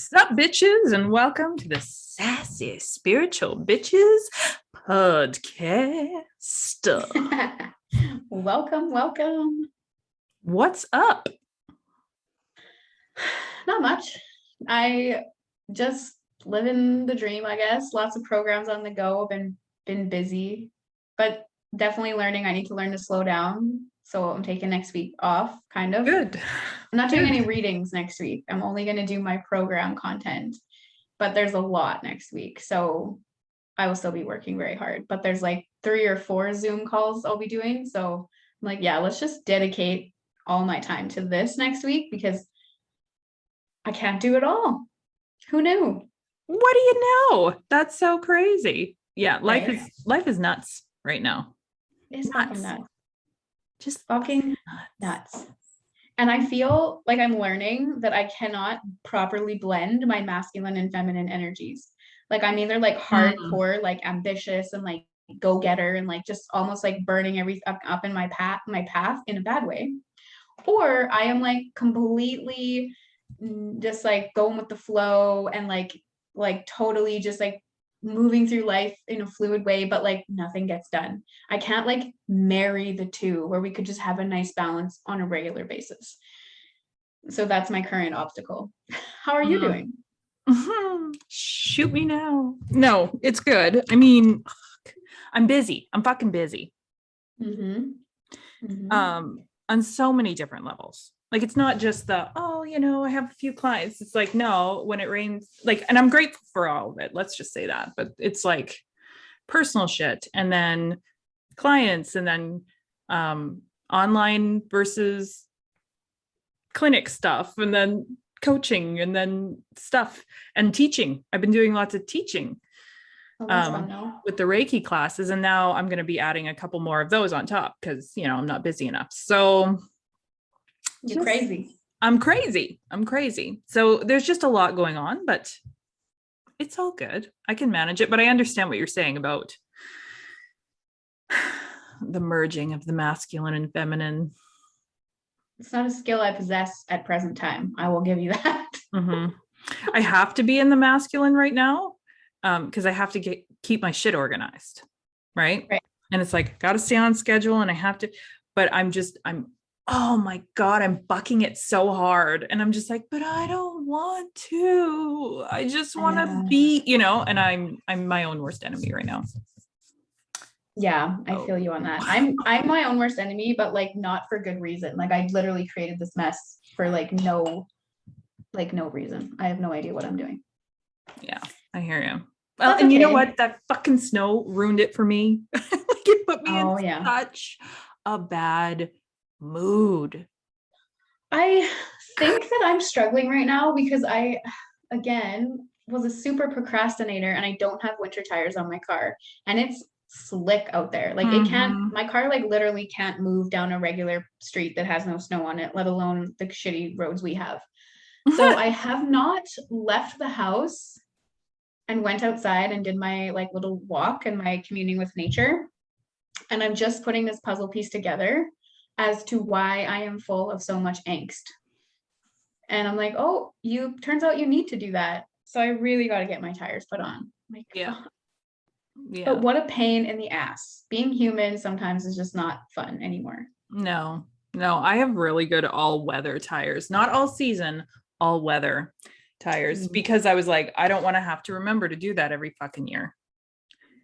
Sup, bitches, and welcome to the Sassy Spiritual Bitches podcast. Welcome. What's up? Not much. I just living the dream, I guess. Lots of programs on the go. Been busy, but definitely learning. I need to learn to slow down. So I'm taking next week off, kind of. Good. I'm not doing any readings next week. I'm only going to do my program content, but there's a lot next week. So I will still be working very hard, but there's like 3 or 4 Zoom calls I'll be doing. So I'm like, yeah, let's just dedicate all my time to this next week because I can't do it all. Who knew? What do you know? That's so crazy. Yeah, life Right? is nuts right now. It's fucking nuts. Just Fucking nuts. And I feel like I'm learning that I cannot properly blend my masculine and feminine energies. Like I'm either like hardcore, like ambitious and like go-getter and like just almost like burning everything up in my path in a bad way. Or I am like completely just like going with the flow and like totally just like moving through life in a fluid way, but like nothing gets done. I can't like marry the two where we could just have a nice balance on a regular basis. So that's my current obstacle. How are you doing? Shoot me now. No, it's good. I mean, I'm busy. I'm fucking busy. On so many different levels. Like it's not just the, I have a few clients. It's like, no, when it rains, like, and I'm grateful for all of it. Let's just say that. But it's like personal shit and then clients and then online versus clinic stuff and then coaching and then stuff and teaching. I've been doing lots of teaching with the Reiki classes. And now I'm going to be adding a couple more of those on top because, I'm not busy enough. So you're crazy. I'm crazy. So there's just a lot going on, but it's all good. I can manage it, but I understand what you're saying about the merging of the masculine and feminine. It's not a skill I possess at present time. I will give you that. I have to be in the masculine right now because I have to keep my shit organized. Right. And it's like, got to stay on schedule and I have to, but oh my God, I'm bucking it so hard. And I'm just like, but I don't want to. I just want to be, and I'm my own worst enemy right now. Yeah, I feel you on that. I'm my own worst enemy, but like not for good reason. Like I literally created this mess for no reason. I have no idea what I'm doing. Yeah, I hear you. Well, and you know what? That fucking snow ruined it for me. Like it put me in such a bad mood. I think that I'm struggling right now because I, again, was a super procrastinator and I don't have winter tires on my car and it's slick out there. Like it can't, my car like literally can't move down a regular street that has no snow on it, let alone the shitty roads we have. So I have not left the house and went outside and did my like little walk and my communing with nature. And I'm just putting this puzzle piece together as to why I am full of so much angst. And I'm like, turns out you need to do that. So I really got to get my tires put on. Like, yeah. But what a pain in the ass. Being human sometimes is just not fun anymore. No, I have really good all weather tires, not all season, all weather tires, because I was like, I don't want to have to remember to do that every fucking year.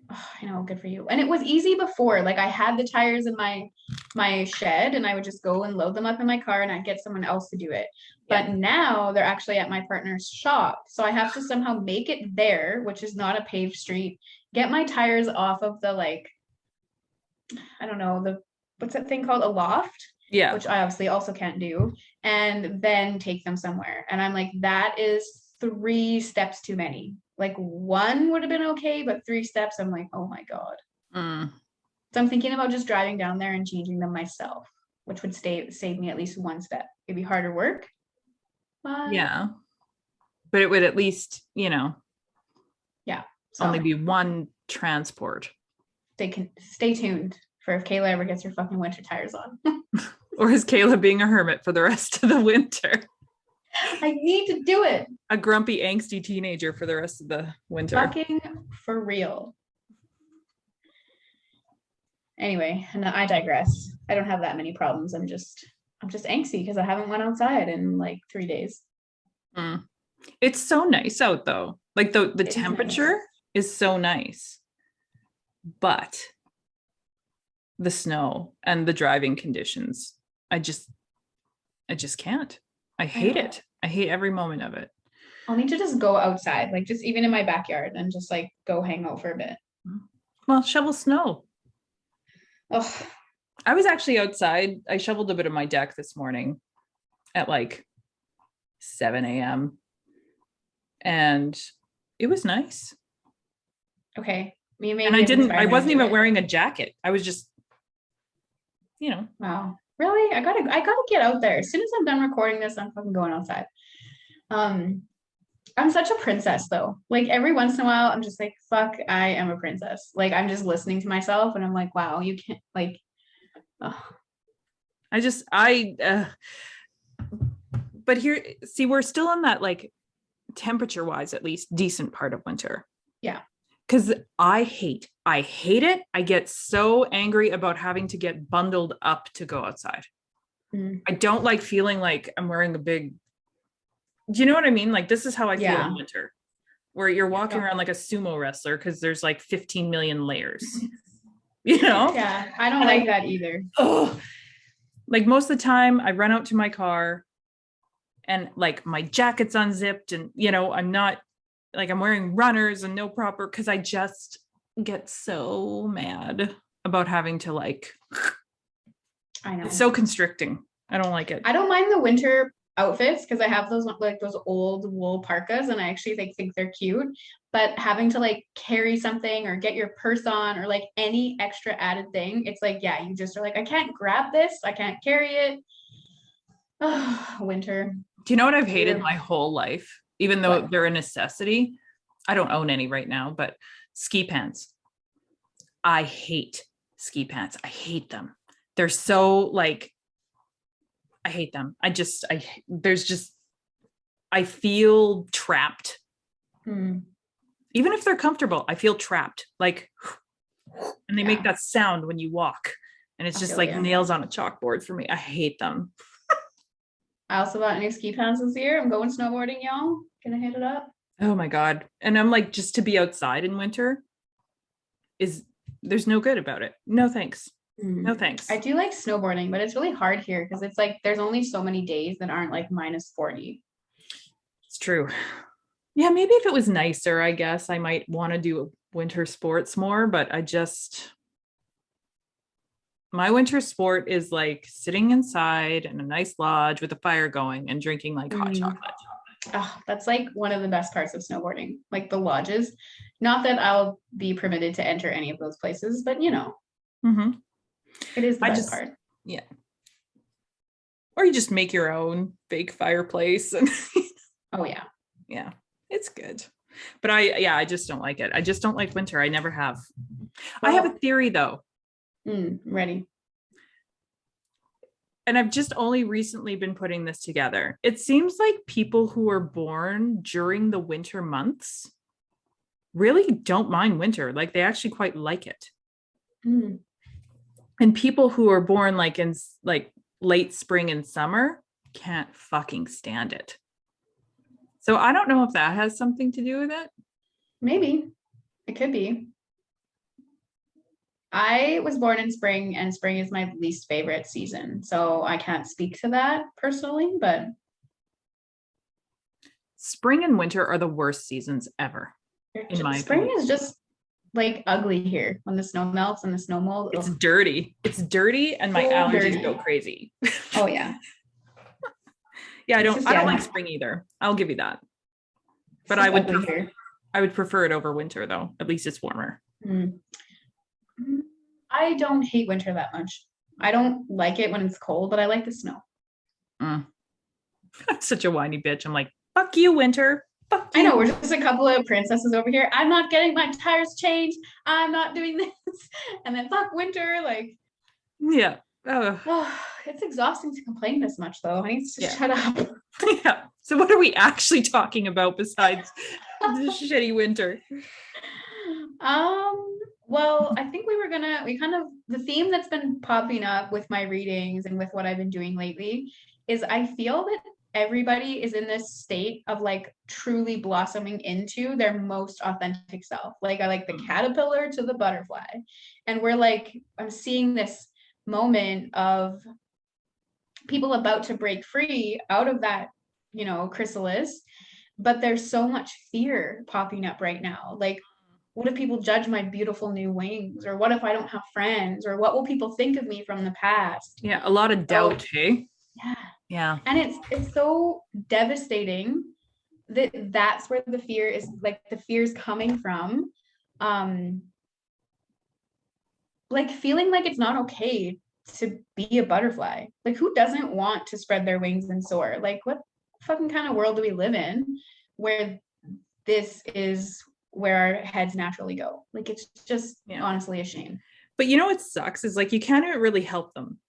Oh, I know, good for you. And it was easy before. Like I had the tires in my shed and I would just go and load them up in my car and I'd get someone else to do it. But now they're actually at my partner's shop. So I have to somehow make it there, which is not a paved street, get my tires off of the like, I don't know, what's that thing called? A loft? Yeah. Which I obviously also can't do. And then take them somewhere. And I'm like, that is 3 steps too many. Like 1 would have been okay, but 3 steps, I'm like, oh my God. So I'm thinking about just driving down there and changing them myself, which would save me at least 1 step. It'd be harder work. But yeah. But it would at least, only be 1 transport. Stay tuned for if Kayla ever gets her fucking winter tires on. Or is Kayla being a hermit for the rest of the winter? I need to do it. A grumpy, angsty teenager for the rest of the winter. Fucking for real. Anyway, and I digress. I don't have that many problems. I'm just angsty because I haven't went outside in like 3 days. It's so nice out though. Like the temperature is so nice. But the snow and the driving conditions, I just can't. I hate it. I hate every moment of it. I'll need to just go outside, like just even in my backyard and just like go hang out for a bit. Well, shovel snow. Oh, I was actually outside. I shoveled a bit of my deck this morning at like 7 a.m. and it was nice. okay. And I wasn't even wearing a jacket. I was just, Wow. Really? I gotta get out there. As soon as I'm done recording this, I'm fucking going outside. I'm such a princess though. Like every once in a while, I'm just like, fuck, I am a princess. Like I'm just listening to myself and I'm like, wow, you can't like, but here, see, we're still in that like temperature wise, at least decent part of winter. Yeah. Cause I hate it. I get so angry about having to get bundled up to go outside. I don't like feeling like I'm wearing a big, do you know what I mean? Like this is how I feel in winter, where you're walking around like a sumo wrestler because there's like 15 million layers. Yeah, I don't like that either. Oh, like most of the time I run out to my car and like my jacket's unzipped and I'm not like I'm wearing runners and no proper, because I just get so mad about having to like, I know it's so constricting. I don't like it. I don't mind the winter outfits because I have those old wool parkas and I actually think they're cute, but having to like carry something or get your purse on or like any extra added thing, it's like, yeah, you just are like, I can't grab this, I can't carry it. Oh, winter. Do you know what I've hated my whole life, even though they're a necessity? I don't own any right now, but ski pants. I hate ski pants. I hate them. They're so like, I hate them. I feel trapped. Even if they're comfortable, I feel trapped. Like, and they make that sound when you walk. And it's just like nails on a chalkboard for me. I hate them. I also bought new ski pants this year. I'm going snowboarding, y'all. Gonna hit it up. Oh my God. And I'm like, just to be outside in winter there's no good about it. No, thanks. No, thanks. I do like snowboarding, but it's really hard here because it's like, there's only so many days that aren't like -40. It's true. Yeah. Maybe if it was nicer, I guess I might want to do winter sports more, but my winter sport is like sitting inside in a nice lodge with a fire going and drinking like hot chocolate. Oh, that's like one of the best parts of snowboarding, like the lodges. Not that I'll be permitted to enter any of those places, but it is the best part. Yeah. Or you just make your own fake fireplace. And oh yeah. Yeah, it's good. But I just don't like it. I just don't like winter. I never have. Well, I have a theory though. Ready. And I've just only recently been putting this together. It seems like people who are born during the winter months really don't mind winter. Like they actually quite like it. And people who are born like in like late spring and summer can't fucking stand it. So I don't know if that has something to do with it. Maybe. It could be. I was born in spring and spring is my least favorite season. So I can't speak to that personally, but spring and winter are the worst seasons ever. In my spring opinion. is just like ugly here when the snow melts and the snow mold. It's dirty. It's dirty and my allergies go crazy. Oh yeah. Yeah, I don't like spring either. I'll give you that. But I would prefer it over winter though. At least it's warmer. I don't hate winter that much. I don't like it when it's cold, but I like the snow. I'm such a whiny bitch. I'm like, fuck you, winter. Fuck you. I know, we're just a couple of princesses over here. I'm not getting my tires changed. I'm not doing this. And then fuck winter. Like, yeah. Oh, Oh, it's exhausting to complain this much though. I need to yeah. shut up. Yeah. So what are we actually talking about besides the shitty winter? Well, I think we kind of, the theme that's been popping up with my readings and with what I've been doing lately is I feel that everybody is in this state of like truly blossoming into their most authentic self. Like I like the caterpillar to the butterfly. And we're like, I'm seeing this moment of people about to break free out of that, chrysalis, but there's so much fear popping up right now. Like, what if people judge my beautiful new wings? Or what if I don't have friends? Or what will people think of me from the past? Yeah, a lot of So, doubt, hey? yeah. Yeah. And it's so devastating that that's where the fear is, like the fear's coming from. Um, like feeling like it's not okay to be a butterfly. Like who doesn't want to spread their wings and soar? Like what fucking kind of world do we live in where this is where our heads naturally go? Like it's just honestly a shame. But you know what sucks is like you can't really help them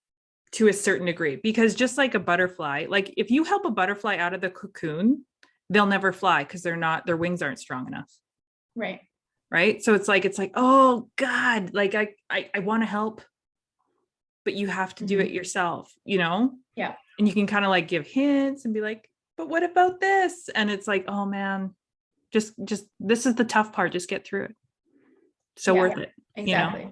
to a certain degree because just like a butterfly, like if you help a butterfly out of the cocoon, they'll never fly because their wings aren't strong enough. Right. Right. So it's like, oh God, like I want to help, but you have to do it yourself, Yeah. And you can kind of like give hints and be like, but what about this? And it's like, oh man, just this is the tough part. Just get through it. So worth it. Exactly.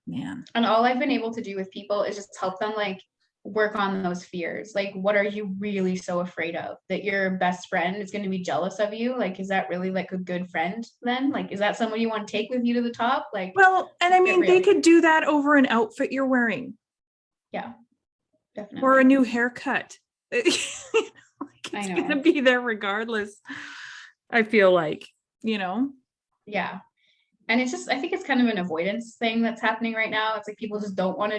Man. And all I've been able to do with people is just help them like work on those fears. Like, what are you really so afraid of? That your best friend is going to be jealous of you? Like, is that really like a good friend then? Like, is that someone you want to take with you to the top? Like, well, and I mean, they could do that over an outfit you're wearing. Yeah, definitely. Or a new haircut. It's going to be there regardless. I feel like, Yeah. And it's just, I think it's kind of an avoidance thing that's happening right now. It's like people just don't want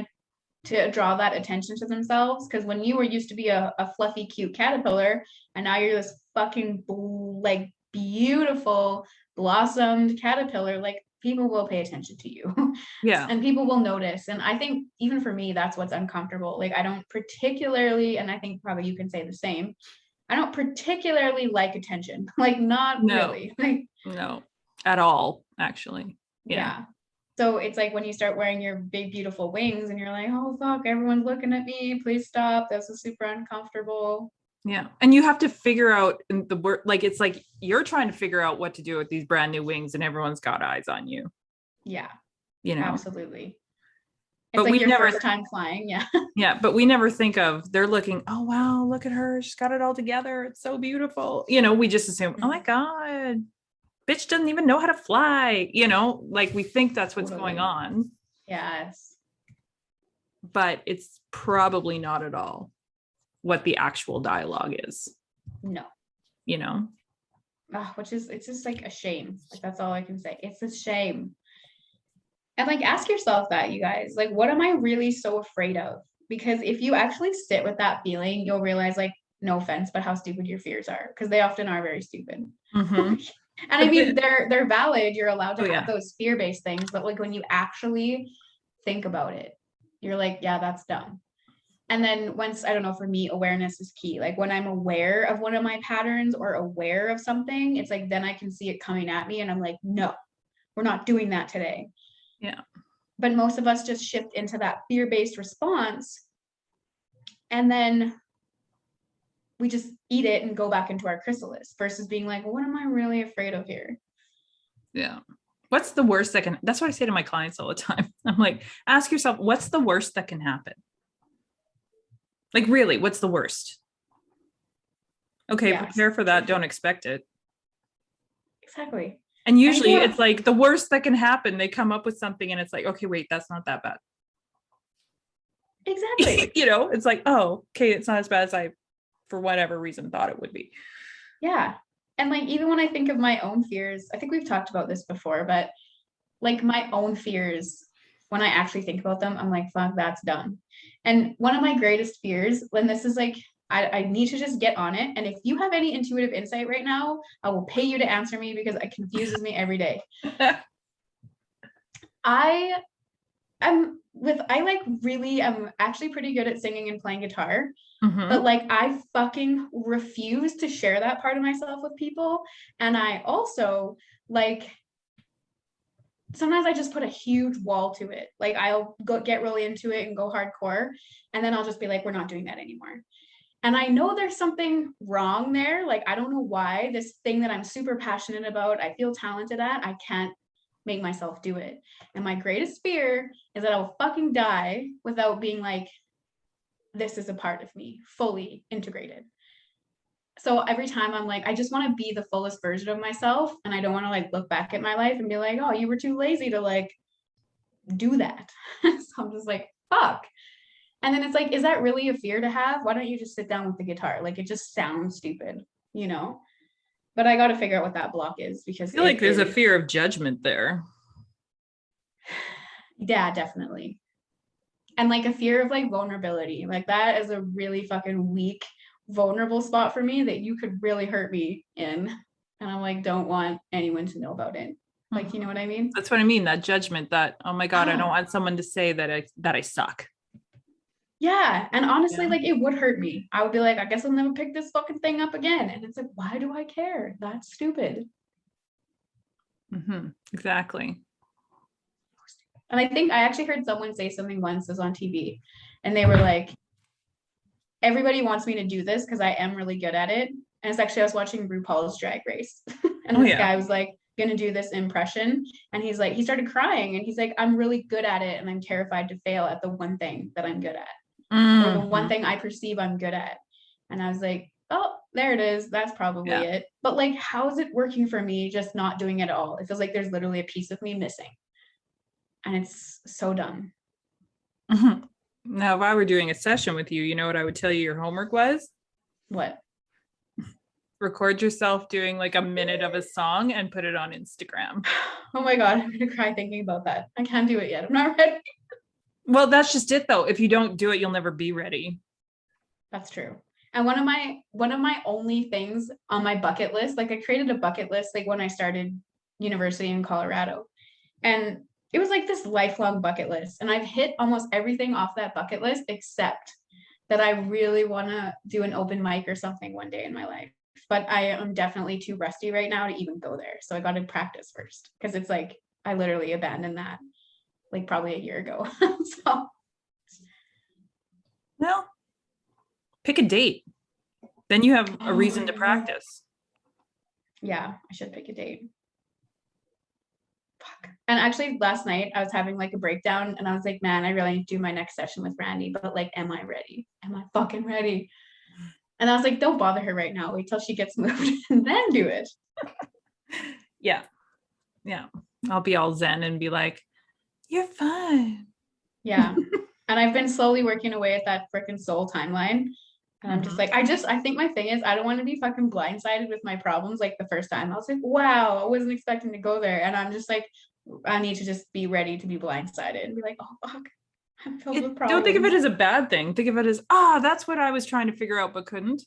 to draw that attention to themselves. Because when you were used to be a fluffy, cute caterpillar, and now you're this fucking like beautiful blossomed caterpillar, like people will pay attention to you. Yeah. And people will notice. And I think even for me, that's what's uncomfortable. Like I don't particularly, and I think probably you can say the same, I don't particularly like attention. Like not really. Like no, at all, actually. Yeah. So it's like when you start wearing your big, beautiful wings and you're like, oh, fuck, everyone's looking at me. Please stop. This is super uncomfortable. Yeah. And you have to figure out the word, like, it's like you're trying to figure out what to do with these brand new wings and everyone's got eyes on you. Yeah. It's Absolutely. But like your first time flying. Yeah. Yeah. But we never think of they're looking, oh, wow, look at her. She's got it all together. It's so beautiful. We just assume, oh my God, bitch doesn't even know how to fly, like we think that's what's going on. Yes. But it's probably not at all what the actual dialogue is. No. It's just like a shame. Like that's all I can say. It's a shame. And like ask yourself that, you guys, like, what am I really so afraid of? Because if you actually sit with that feeling, you'll realize, like, no offense, but how stupid your fears are, because they often are very stupid. And I mean, they're valid. You're allowed to have those fear-based things, but like when you actually think about it, you're like, yeah, that's dumb. And then once, I don't know, for me, awareness is key. Like when I'm aware of one of my patterns or aware of something, it's like, then I can see it coming at me and I'm like, no, we're not doing that today. Yeah. But most of us just shift into that fear-based response. And then we just eat it and go back into our chrysalis versus being like, well, what am I really afraid of here? Yeah. What's the worst that's what I say to my clients all the time. I'm like, ask yourself, what's the worst that can happen? Like, really, what's the worst? Okay, prepare for that. Don't expect it. Exactly. And usually it's like the worst that can happen. They come up with something and it's like, okay, wait, that's not that bad. Exactly. It's like, oh, okay, it's not as bad as I, for whatever reason, thought it would be. Yeah. And like, even when I think of my own fears, I think we've talked about this before, but like my own fears, when I actually think about them, I'm like, fuck, that's dumb. And one of my greatest fears, when this is like, I need to just get on it. And if you have any intuitive insight right now, I will pay you to answer me because it confuses me every day. I I'm actually pretty good at singing and playing guitar, Mm-hmm. but like I fucking refuse to share that part of myself with people. And I also like sometimes I just put a huge wall to it. Like I'll go get really into it and go hardcore, and then I'll just be like, we're not doing that anymore. And I know there's something wrong there. Like I don't know why this thing that I'm super passionate about, I feel talented at, I can't make myself do it. And my greatest fear is that I'll fucking die without being like, this is a part of me, fully integrated. So every time I'm like, I just want to be the fullest version of myself. And I don't want to like look back at my life and be like, oh, you were too lazy to like do that. So I'm just like, fuck. And then it's like, is that really a fear to have? Why don't you just sit down with the guitar? Like it just sounds stupid, you know? But I got to figure out what that block is I because feel like it there's a is, fear of judgment there. yeah, definitely. And like a fear of like vulnerability. Like that is a really fucking weak, vulnerable spot for me that you could really hurt me in. And I'm like, don't want anyone to know about it. Like, you know Mhm. what I mean? That's what I mean. That judgment that, oh my God, I don't Oh, want someone to say that I suck. yeah. And honestly, Yeah. like it would hurt me. I would be like, I guess I'll never pick this fucking thing up again. And it's like, why do I care? That's stupid. Mm-hmm. Exactly. And I think I actually heard someone say something once, was on TV, and they were like, everybody wants me to do this because I am really good at it. And it's actually, I was watching RuPaul's Drag Race, and Oh this yeah. guy was like, gonna do this impression. And he's like, he started crying and he's like, I'm really good at it. And I'm terrified to fail at the one thing that I'm good at, or the one Hmm. thing I perceive I'm good at. And I was like, oh, there it is. That's probably Yeah. it. But like, how is it working for me just not doing it at all? It feels like there's literally a piece of me missing. And it's so dumb. Mhm. Now, if I were doing a session with you, you know what I would tell you your homework was? What? Record yourself doing like a minute of a song and put it on Instagram. Oh my God, I'm gonna cry thinking about that. I can't do it yet. I'm not ready. Well, that's just it though. If you don't do it, you'll never be ready. That's true. And one of my only things on my bucket list, like I created a bucket list like when I started university in Colorado. And it was like this lifelong bucket list. And I've hit almost everything off that bucket list except that I really want to do an open mic or something one day in my life. But I am definitely too rusty right now to even go there. So I got to practice first because it's like I literally abandoned that like probably a year ago. So Well, pick a date. Then you have a oh, reason I to know. practice. Yeah, I should pick a date. Fuck. And actually, last night I was having like a breakdown, and I was like, "Man, I really need to do my next session with Randy, but like, am I ready? Am I fucking ready?" And I was like, "Don't bother her right now. Wait till she gets moved, and then do it." Yeah. Yeah. I'll be all zen and be like, you're fine. Yeah. And I've been slowly working away at that freaking soul timeline. And I'm just Mhm. like, I think my thing is, I don't want to be fucking blindsided with my problems like the first time. I was like, wow, I wasn't expecting to go there. And I'm just like, I need to just be ready to be blindsided and be like, oh, fuck, I'm filled with Don't think of it problems. as a bad thing. Think of it as, that's what I was trying to figure out but couldn't.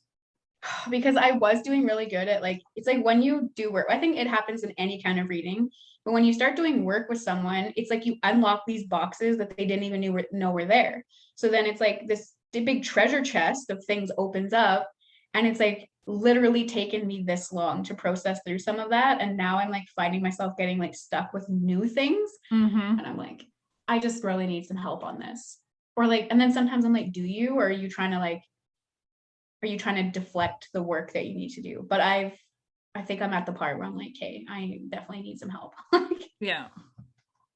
Because I was doing really good at like, it's like when you do work, I think it happens in any kind of reading, but when you start doing work with someone, it's like you unlock these boxes that they didn't even know were there. So then it's like this big treasure chest of things opens up, and it's like literally taken me this long to process through some of that. And now I'm like finding myself getting like stuck with new things. And Mm-hmm. I'm like, I just really need some help on this. Or like, and then sometimes I'm like, do you, or are you trying to like, are you trying to deflect the work that you need to do? But I think I'm at the part where I'm like, hey, I definitely need some help. Yeah.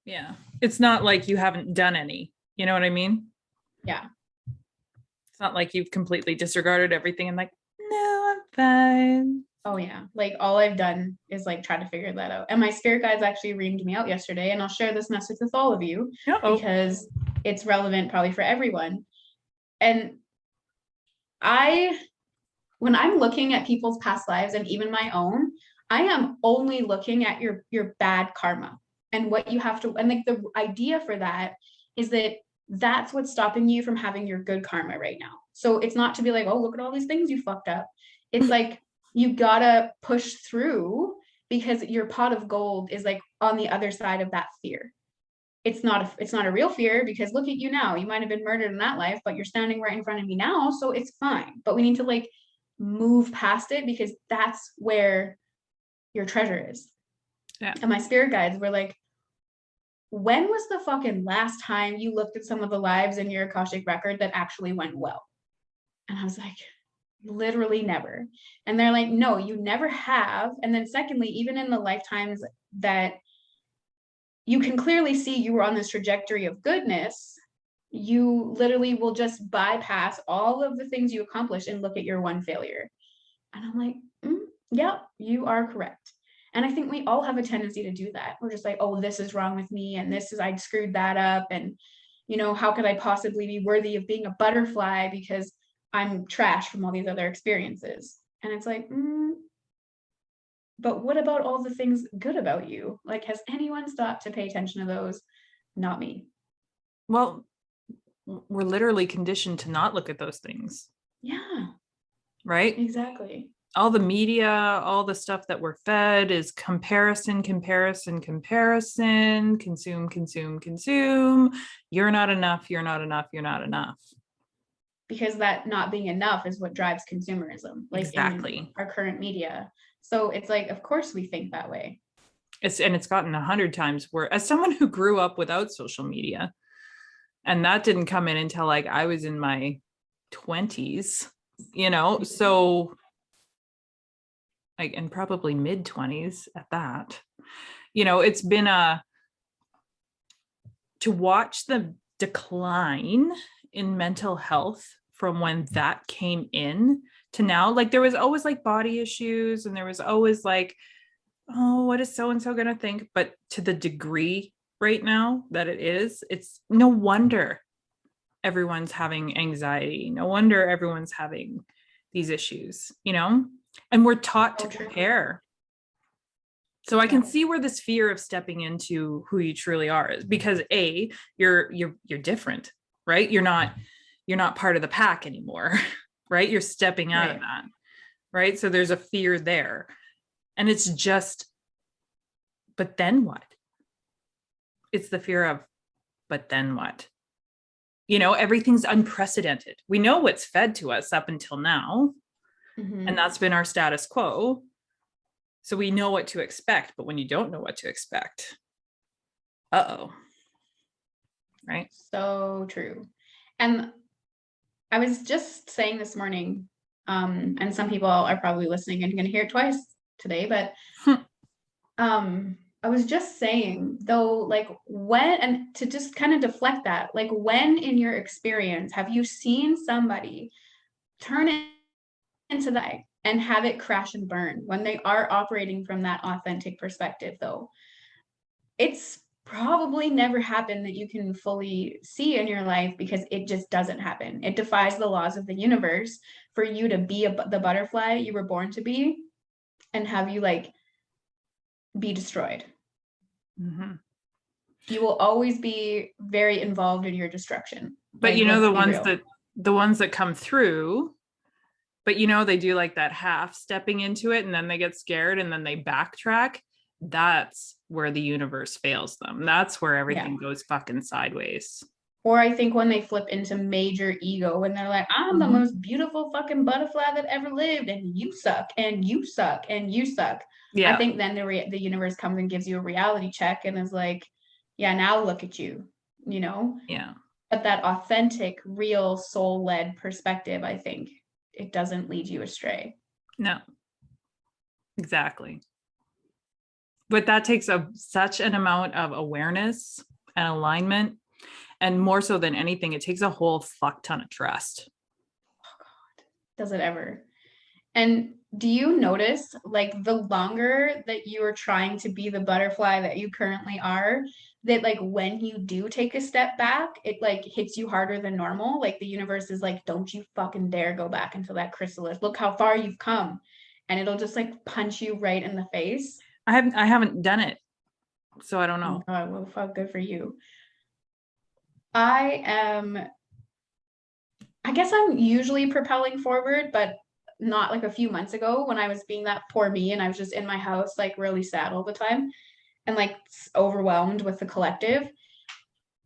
Yeah. It's not like you haven't done any. You know what I mean? Yeah. It's not like you've completely disregarded everything and like, no, I'm fine. Oh yeah. Like all I've done is like try to figure that out. And my spirit guides actually reamed me out yesterday, and I'll share this message with all of you Uh-oh. because it's relevant probably for everyone. And I when I'm looking at people's past lives and even my own, I am only looking at your bad karma and what you have to, and like the idea for that is that that's what's stopping you from having your good karma right now. So it's not to be like, oh, look at all these things you fucked up. It's like you gotta push through because your pot of gold is like on the other side of that fear. it's not a real fear, because look at you now. You might have been murdered in that life, but you're standing right in front of me now, so it's fine. But we need to like move past it, because that's where your treasure is. Yeah. And my spirit guides were like, when was the fucking last time you looked at some of the lives in your Akashic record that actually went well? And I was like, literally never. And they're like, no, you never have. And then secondly, even in the lifetimes that you can clearly see you were on this trajectory of goodness, you literally will just bypass all of the things you accomplished and look at your one failure. And I'm like, yeah, you are correct. And I think we all have a tendency to do that. We're just like, oh, this is wrong with me, and this is, I screwed that up, and how could I possibly be worthy of being a butterfly because I'm trash from all these other experiences? And it's like, but what about all the things good about you? Like, has anyone stopped to pay attention to those? Not me. Well, we're literally conditioned to not look at those things. Yeah. Right? Exactly. All the media, all the stuff that we're fed is comparison, comparison, comparison, consume, consume, consume. You're not enough, you're not enough, you're not enough. Because that not being enough is what drives consumerism, like exactly. in our current media. So it's like, of course we think that way. It's gotten 100 times worse. As someone who grew up without social media, and that didn't come in until like I was in my 20s, so like, and probably mid 20s at that, it's been to watch the decline in mental health from when that came in to now. Like there was always like body issues, and there was always like, oh, what is so-and-so going to think? But to the degree right now that it's no wonder everyone's having anxiety. No wonder everyone's having these issues, and we're taught to compare. So I can see where this fear of stepping into who you truly are is, because you're different, right? You're not part of the pack anymore, right? You're stepping out of that, right? So there's a fear there. And it's just, but then what? It's the fear of, but then what? Everything's unprecedented. We know what's fed to us up until now, and that's been our status quo. So we know what to expect, but when you don't know what to expect, right? So true. And I was just saying this morning, and some people are probably listening and going to hear it twice today, but I was just saying though, like when, and to just kind of deflect that, like when in your experience have you seen somebody turn it into that and have it crash and burn when they are operating from that authentic perspective? Though it's probably never happened that you can fully see in your life, because it just doesn't happen. It defies the laws of the universe for you to be the butterfly you were born to be, and have you like be destroyed. You will always be very involved in your destruction. But like, the ones that come through, but they do like that half stepping into it, and then they get scared and then they backtrack. That's where the universe fails them. That's where everything goes fucking sideways. Or I think when they flip into major ego, when they're like, I'm the most beautiful fucking butterfly that ever lived, and you suck, and you suck, and you suck. Yeah. I think then the universe comes and gives you a reality check and is like, yeah, now look at you, Yeah. But that authentic, real, soul-led perspective, I think it doesn't lead you astray. No. Exactly. But that takes such an amount of awareness and alignment. And more so than anything, it takes a whole fuck ton of trust. Oh God, does it ever? And do you notice, like, the longer that you are trying to be the butterfly that you currently are, that like when you do take a step back, it like hits you harder than normal? Like the universe is like, don't you fucking dare go back into that chrysalis. Look how far you've come. And it'll just like punch you right in the face. I haven't done it, so I don't know. Oh God, well, fuck, good for you. I guess I'm usually propelling forward, but not like a few months ago when I was being that poor me and I was just in my house, like really sad all the time and like overwhelmed with the collective.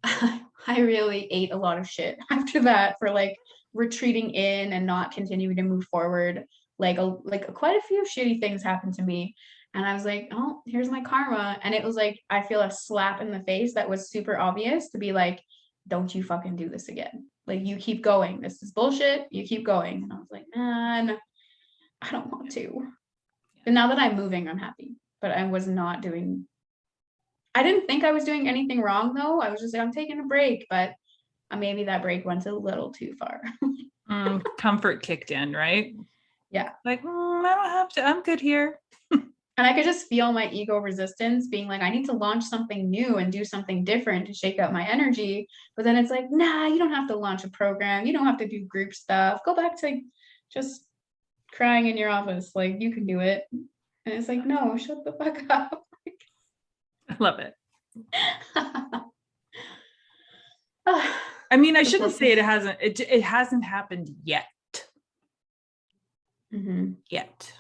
I really ate a lot of shit after that for like retreating in and not continuing to move forward. Quite a few shitty things happened to me. And I was like, oh, here's my karma. And it was like, I feel a slap in the face that was super obvious to be like, don't you fucking do this again. Like, you keep going. This is bullshit. You keep going. And I was like, man, I don't want to. And now that I'm moving, I'm happy. But I was not doing, I didn't think I was doing anything wrong though. I was just like, I'm taking a break, but maybe that break went a little too far. Comfort kicked in, right? Yeah. Like, I don't have to, I'm good here. And I could just feel my ego resistance being like, I need to launch something new and do something different to shake up my energy. But then it's like, nah, you don't have to launch a program. You don't have to do group stuff. Go back to just crying in your office. Like, you can do it. And it's like, no, shut the fuck up. I love it. I mean, I shouldn't say it hasn't happened yet. Mm-hmm. Yet.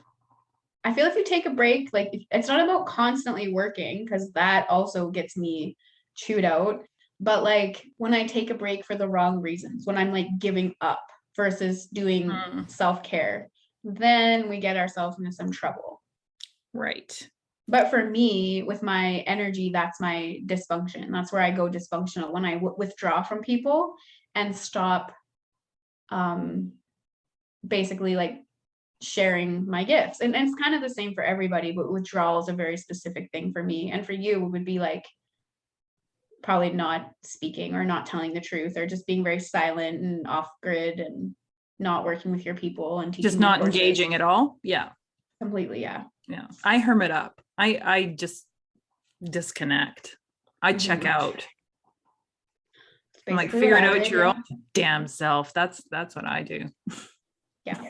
I feel if you take a break, like it's not about constantly working because that also gets me chewed out. But like when I take a break for the wrong reasons, when I'm like giving up versus doing self-care, then we get ourselves into some trouble. Right. But for me, with my energy, that's my dysfunction. That's where I go dysfunctional when I withdraw from people and stop basically like sharing my gifts. And it's kind of the same for everybody, but withdrawal is a very specific thing for me. And for you, it would be like probably not speaking or not telling the truth or just being very silent and off grid and not working with your people and just not engaging at all. Yeah. Completely. Yeah. Yeah. I hermit up. I just disconnect. I check out. I'm like, figure it out your own damn self. That's what I do. Yeah.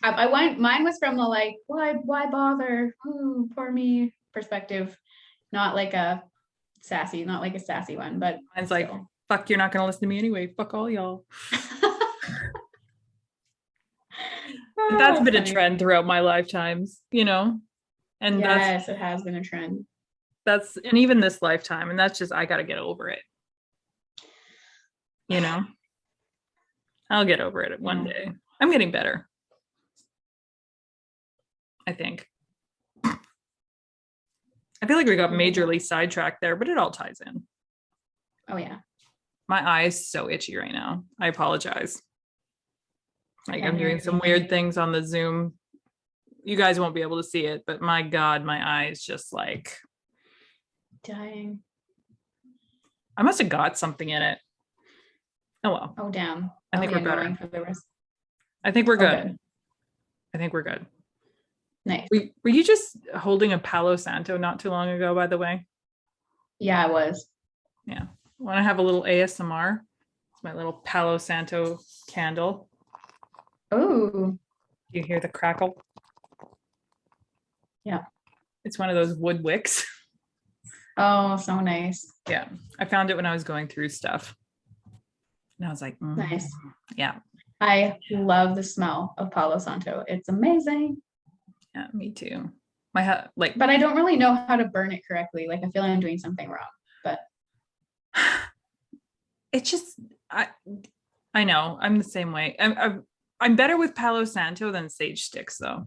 Mine was from the like, why bother? Ooh, poor me perspective. Not like a sassy one, but mine's like, fuck, you're not gonna listen to me anyway. Fuck all y'all. That's been a trend throughout my lifetimes, you know? And yes, it has been a trend. And even this lifetime, and that's just, I gotta get over it. You know? I'll get over it one day. I'm getting better. I think. I feel like we got majorly sidetracked there, but it all ties in. Oh yeah. My eye is so itchy right now. I apologize. Like I'm doing some weird things on the Zoom. You guys won't be able to see it, but my God, my eye is just like dying. I must have got something in it. Oh well. Oh damn. I think we're better. For the rest. I think we're good. I think we're good. Nice. Were you just holding a Palo Santo not too long ago, by the way? Yeah, I was. Yeah. Want to have a little ASMR? It's my little Palo Santo candle. Oh. You hear the crackle? Yeah. It's one of those wood wicks. Oh, so nice. Yeah. I found it when I was going through stuff. And I was like, nice. Yeah. I love the smell of Palo Santo. It's amazing. Yeah, me too. But I don't really know how to burn it correctly. Like I feel like I'm doing something wrong, but it's just I know I'm the same way. I'm better with Palo Santo than sage sticks though.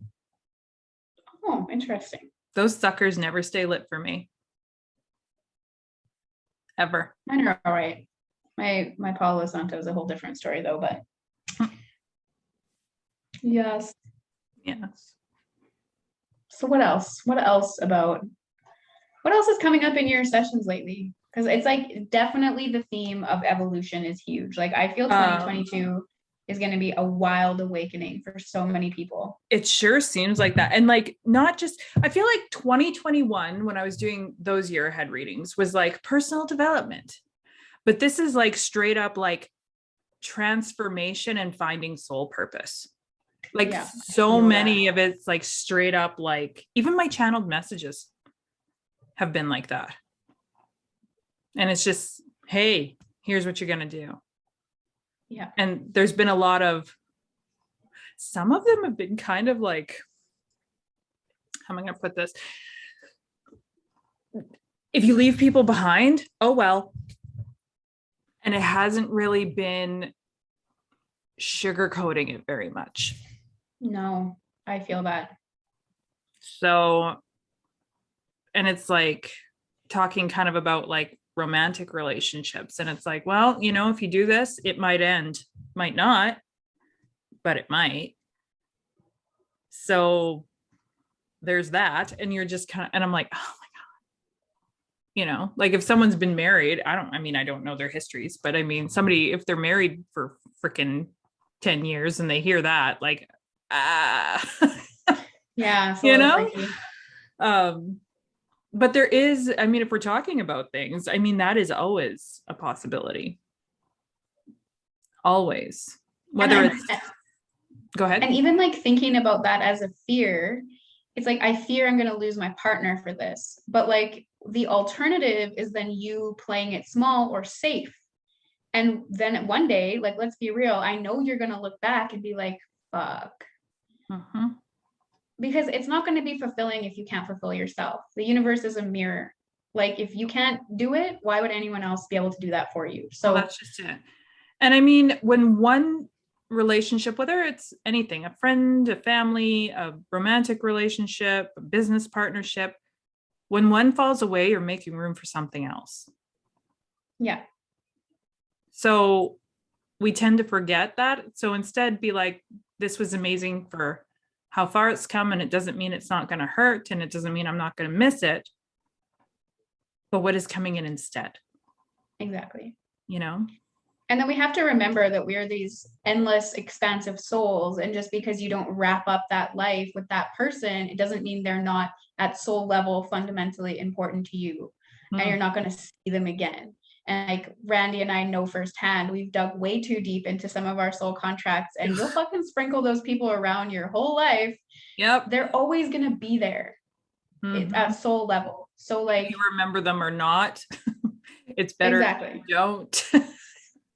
Oh, interesting. Those suckers never stay lit for me. Ever. Mine are all right. My Palo Santo is a whole different story though, but yes. Yes. So what else? What else is coming up in your sessions lately? Because it's like definitely the theme of evolution is huge. Like I feel 2022 is going to be a wild awakening for so many people. It sure seems like that. And like, not just, I feel like 2021, when I was doing those year ahead readings, was like personal development. But this is like straight up like transformation and finding soul purpose. Like so many of it's like straight up, like even my channeled messages have been like that. And it's just, hey, here's what you're going to do. Yeah. And there's been a lot of, some of them have been kind of like, how am I going to put this? If you leave people behind, oh, well, And it hasn't really been sugarcoating it very much. No, I feel that. So, and it's like talking kind of about like romantic relationships. And it's like, well, if you do this, it might end, might not, but it might. So there's that. And you're just kind of, and I'm like, oh my God, like if someone's been married, I don't know their histories, but I mean, somebody, if they're married for freaking 10 years and they hear that, like, ah, Yeah, it's a you little know? freaky. But there is, I mean, if we're talking about things, I mean, that is always a possibility. Always. Whether it's, go ahead. And even like thinking about that as a fear, it's like, I fear I'm going to lose my partner for this. But like the alternative is then you playing it small or safe. And then one day, like, let's be real, I know you're going to look back and be like, fuck. Mm-hmm. Because it's not going to be fulfilling if you can't fulfill yourself. The universe is a mirror. Like, if you can't do it, why would anyone else be able to do that for you? So well, that's just it. And I mean, when one relationship, whether it's anything, a friend, a family, a romantic relationship, a business partnership, when one falls away, you're making room for something else. yeah. So we tend to forget that. So instead, be like, this was amazing for how far it's come, and it doesn't mean it's not going to hurt, and it doesn't mean I'm not going to miss it. But what is coming in instead? Exactly. And then we have to remember that we are these endless, expansive souls. And just because you don't wrap up that life with that person, it doesn't mean they're not at soul level fundamentally important to you. And you're not going to see them again. And like Randy and I know firsthand, we've dug way too deep into some of our soul contracts, and you'll fucking sprinkle those people around your whole life. Yep. They're always going to be there at soul level. So like, you remember them or not, it's better exactly. if you don't.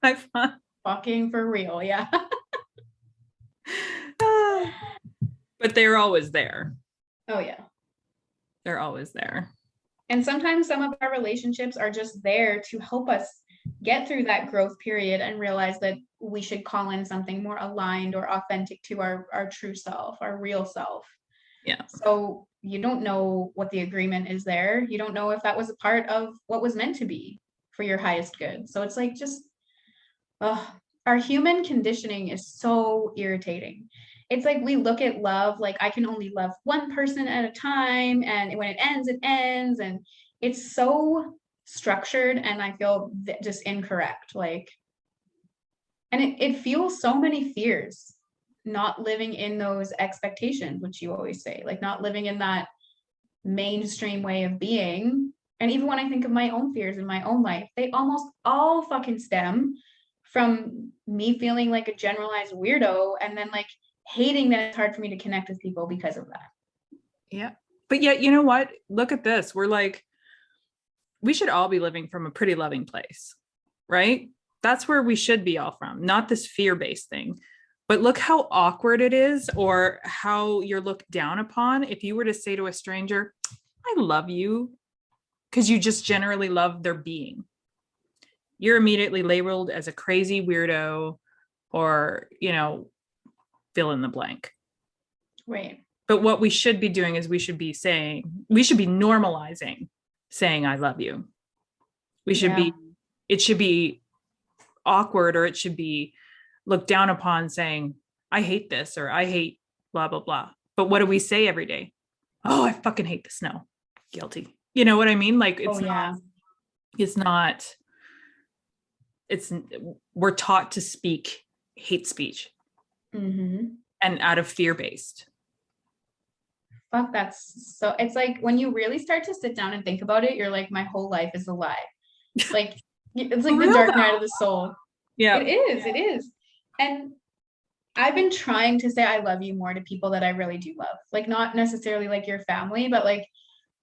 I find. Fucking for real. Yeah. But they're always there. Oh yeah. They're always there. And sometimes some of our relationships are just there to help us get through that growth period and realize that we should call in something more aligned or authentic to our true self, our real self. Yeah. So you don't know what the agreement is there. You don't know if that was a part of what was meant to be for your highest good. So it's like, just, our human conditioning is so irritating. It's like we look at love like I can only love one person at a time, and when it ends, and it's so structured, and I feel just incorrect. Like, and it fuels so many fears, not living in those expectations, which you always say, like not living in that mainstream way of being. And even when I think of my own fears in my own life, they almost all fucking stem from me feeling like a generalized weirdo, and then like hating that it's hard for me to connect with people because of that. Yeah. But yet, you know what? Look at this. We're like, we should all be living from a pretty loving place, right? That's where we should be all from, not this fear-based thing. But look how awkward it is, or how you're looked down upon if you were to say to a stranger, I love you, because you just generally love their being. You're immediately labeled as a crazy weirdo, or, fill in the blank. Right. But what we should be doing is we should be normalizing saying, I love you. It should be awkward, or it should be looked down upon saying, I hate this, or I hate blah, blah, blah. But what do we say every day? Oh, I fucking hate the snow. Guilty. You know what I mean? Like, we're taught to speak hate speech, and out of fear-based. Fuck, it's like when you really start to sit down and think about it, you're like, my whole life is a lie. Like, it's like the dark night of the soul. Yeah, it is. And I've been trying to say I love you more to people that I really do love. Like, not necessarily like your family, but like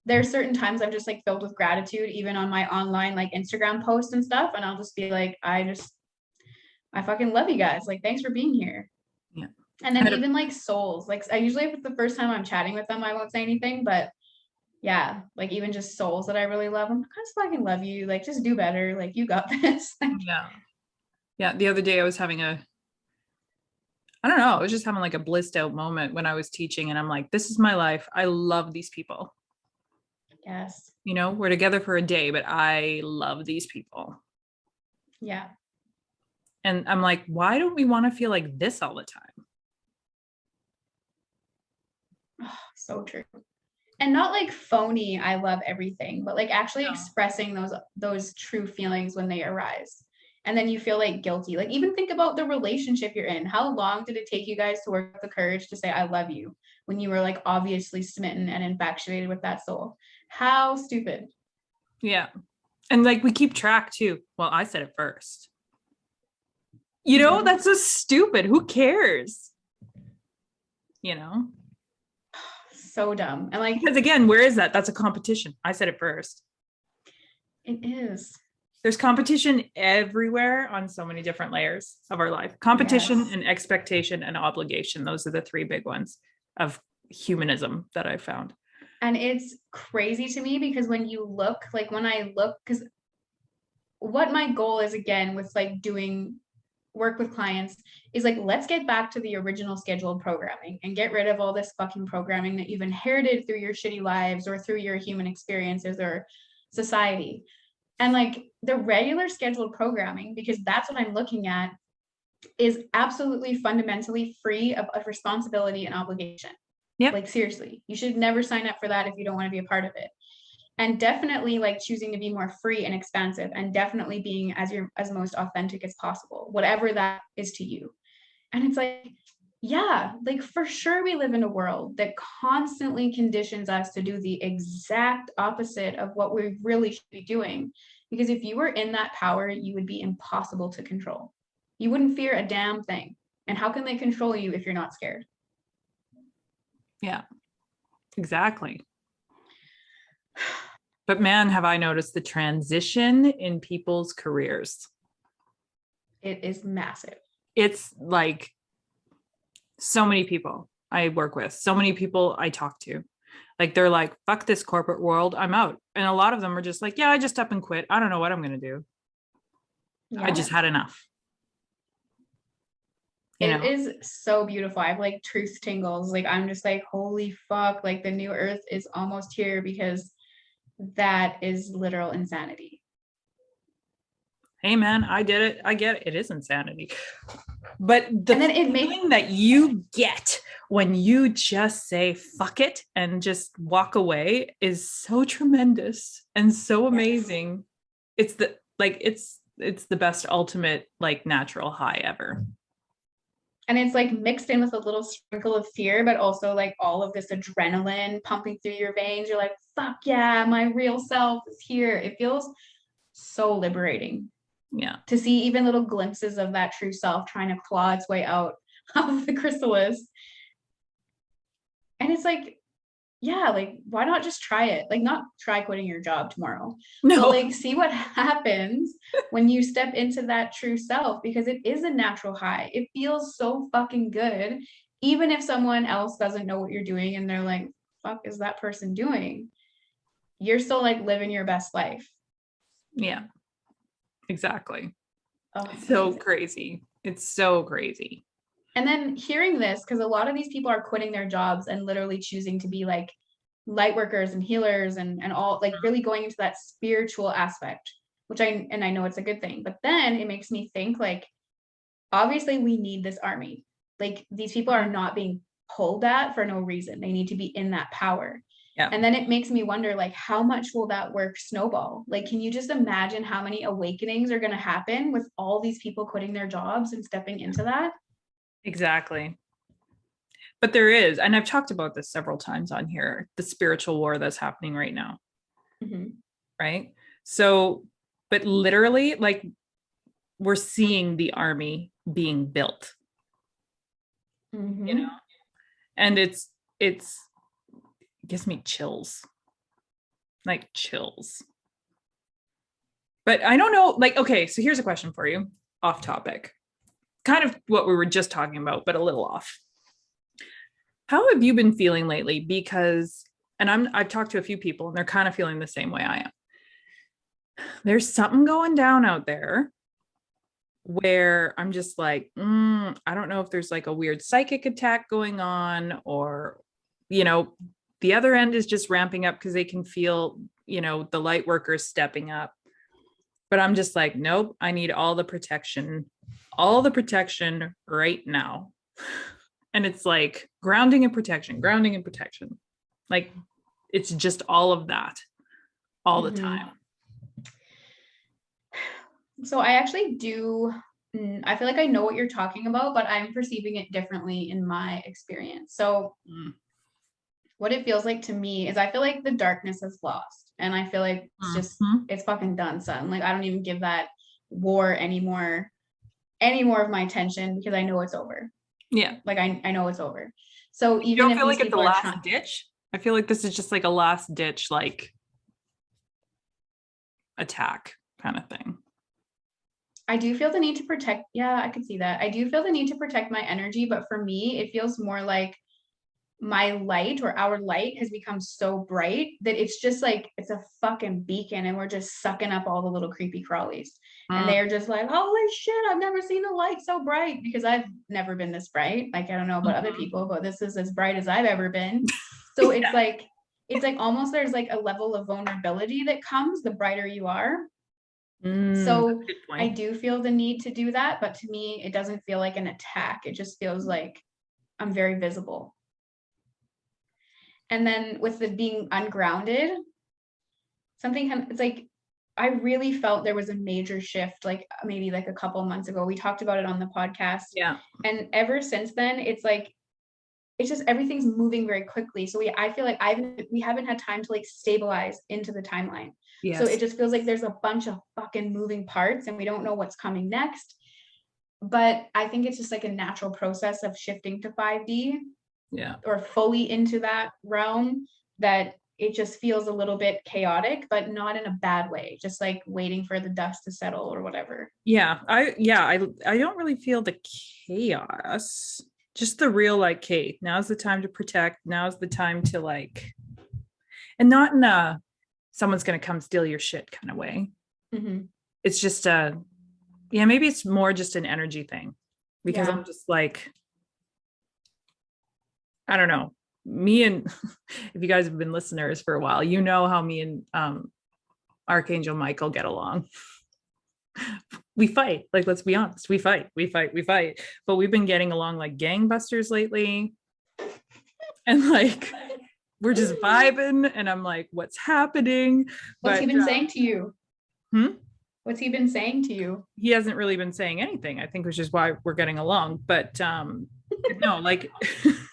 there are certain times I'm just like filled with gratitude, even on my online like Instagram posts and stuff. And I'll just be like, I fucking love you guys. Like, thanks for being here. Yeah. And then even like souls, like I usually, if it's the first time I'm chatting with them, I won't say anything, but Yeah, like even just souls that I really love. I'm like, I just fucking love you. Like, just do better. Like, you got this. Like, Yeah. Yeah. The other day I was having I don't know, I was just having like a blissed out moment when I was teaching, and I'm like, this is my life. I love these people. yes. You know, we're together for a day, but I love these people. Yeah. And I'm like, why don't we want to feel like this all the time? Oh, so true. And not like phony, I love everything, but like actually No. expressing those true feelings when they arise. And then you feel like guilty. Like even think about the relationship you're in. How long did it take you guys to work the courage to say I love you when you were like obviously smitten and infatuated with that soul? How stupid. Yeah. And like we keep track too. Well, I said it first. You know, Mhm. that's so stupid. Who cares? You know? So dumb. And like Because again, where is that? That's a competition. I said it first. it is. There's competition everywhere on so many different layers of our life. Competition Yes. and expectation and obligation. Those are the three big ones of humanism that I found. And it's crazy to me because when you look, like when I look, because what my goal is again with like doing work with clients is like, let's get back to the original scheduled programming and get rid of all this fucking programming that you've inherited through your shitty lives or through your human experiences or society. And like the regular scheduled programming, because that's what I'm looking at, is absolutely fundamentally free of responsibility and obligation. Yep. Like, seriously, you should never sign up for that if you don't want to be a part of it. And definitely like choosing to be more free and expansive and definitely being as most authentic as possible, whatever that is to you. And it's like, yeah, like for sure we live in a world that constantly conditions us to do the exact opposite of what we really should be doing. Because if you were in that power, you would be impossible to control. You wouldn't fear a damn thing. And how can they control you if you're not scared? Yeah, exactly. But man, have I noticed the transition in people's careers. It is massive. It's like so many people I work with, so many people I talk to. Like they're like, fuck this corporate world, I'm out. And a lot of them are just like, yeah, I just up and quit. I don't know what I'm going to do. I Yeah. just had enough, you It know? is so beautiful. I have like truth tingles. Like I'm just like, holy fuck, like the new earth is almost here because that is literal insanity. Hey man, I did it. I get it. It is insanity. But the And then it makes feeling that you get when you just say fuck it and just walk away is so tremendous and so yes. amazing. It's the like it's the best ultimate like natural high ever. And it's like mixed in with a little sprinkle of fear, but also like all of this adrenaline pumping through your veins. You're like, fuck yeah, my real self is here. It feels so liberating Yeah. to see even little glimpses of that true self trying to claw its way out of the chrysalis. And it's like, yeah, like why not just try it? Like not try quitting your job tomorrow, but No. like see what happens when you step into that true self because it is a natural high. It feels so fucking good. Even if someone else doesn't know what you're doing and they're like, fuck is that person doing? You're still like living your best life. Yeah, exactly. Oh, It's it's so amazing. crazy. It's so crazy. And then hearing this, because a lot of these people are quitting their jobs and literally choosing to be like light workers and healers and all like really going into that spiritual aspect, which I know it's a good thing. But then it makes me think like obviously we need this army. Like these people are not being pulled at for no reason. They need to be in that power. Yeah, And then it makes me wonder like how much will that work snowball? Like can you just imagine how many awakenings are going to happen with all these people quitting their jobs and stepping into that? exactly. But there is, and I've talked about this several times on here, the spiritual war that's happening right now, Mm-hmm. right? So, but literally, like we're seeing the army being built, you know, Mm-hmm. and it's it gives me chills, like chills. But I don't know, like, okay, so here's a question for you, off topic, kind of what we were just talking about, but a little off. How have you been feeling lately? Because and I've talked to a few people and they're kind of feeling the same way I am. There's something going down out there where I'm just like, I don't know if there's like a weird psychic attack going on, or, the other end is just ramping up because they can feel, the light workers stepping up. But I'm just like, nope, I need all the protection right now. And it's like grounding and protection. Like it's just all of that all the time. So I actually I feel like I know what you're talking about, but I'm perceiving it differently in my experience. So what it feels like to me is I feel like the darkness has lost. And I feel like it's fucking done, son. Like I don't even give that war any more of my attention because I know it's over. Yeah. Like I know it's over. So even you don't if feel these like it's a people last ditch? I feel like this is just like a last ditch, like attack kind of thing. I do feel the need to protect. Yeah, I could see that. I do feel the need to protect my energy, but for me, it feels more like my light or our light has become so bright that it's just like it's a fucking beacon and we're just sucking up all the little creepy crawlies. And they're just like, holy shit, I've never seen a light so bright, because I've never been this bright. Like I don't know about other people, but this is as bright as I've ever been. So it's like almost there's like a level of vulnerability that comes the brighter you are. So I do feel the need to do that, but to me it doesn't feel like an attack. It just feels like I'm very visible. And then with the being ungrounded, it's like I really felt there was a major shift, like maybe like a couple months ago. We talked about it on the podcast. Yeah. And ever since then, it's like it's just everything's moving very quickly. So I feel like we haven't had time to like stabilize into the timeline. Yes. So it just feels like there's a bunch of fucking moving parts and we don't know what's coming next. But I think it's just like a natural process of shifting to 5D. Yeah. Or fully into that realm, that it just feels a little bit chaotic, but not in a bad way, just like waiting for the dust to settle or whatever. I don't really feel the chaos, just the real like, okay, now's the time to protect, now's the time to like, and not in a someone's gonna come steal your shit kind of way. It's just maybe it's more just an energy thing, because I'm just like, I don't know, me and if you guys have been listeners for a while, you know how me and Archangel Michael get along. We fight, like, let's be honest, we fight, but we've been getting along like gangbusters lately, and like we're just vibing, and I'm like, what's happening? What's he been saying to you? What's he been saying to you? He hasn't really been saying anything, I think, which is why we're getting along. But no, like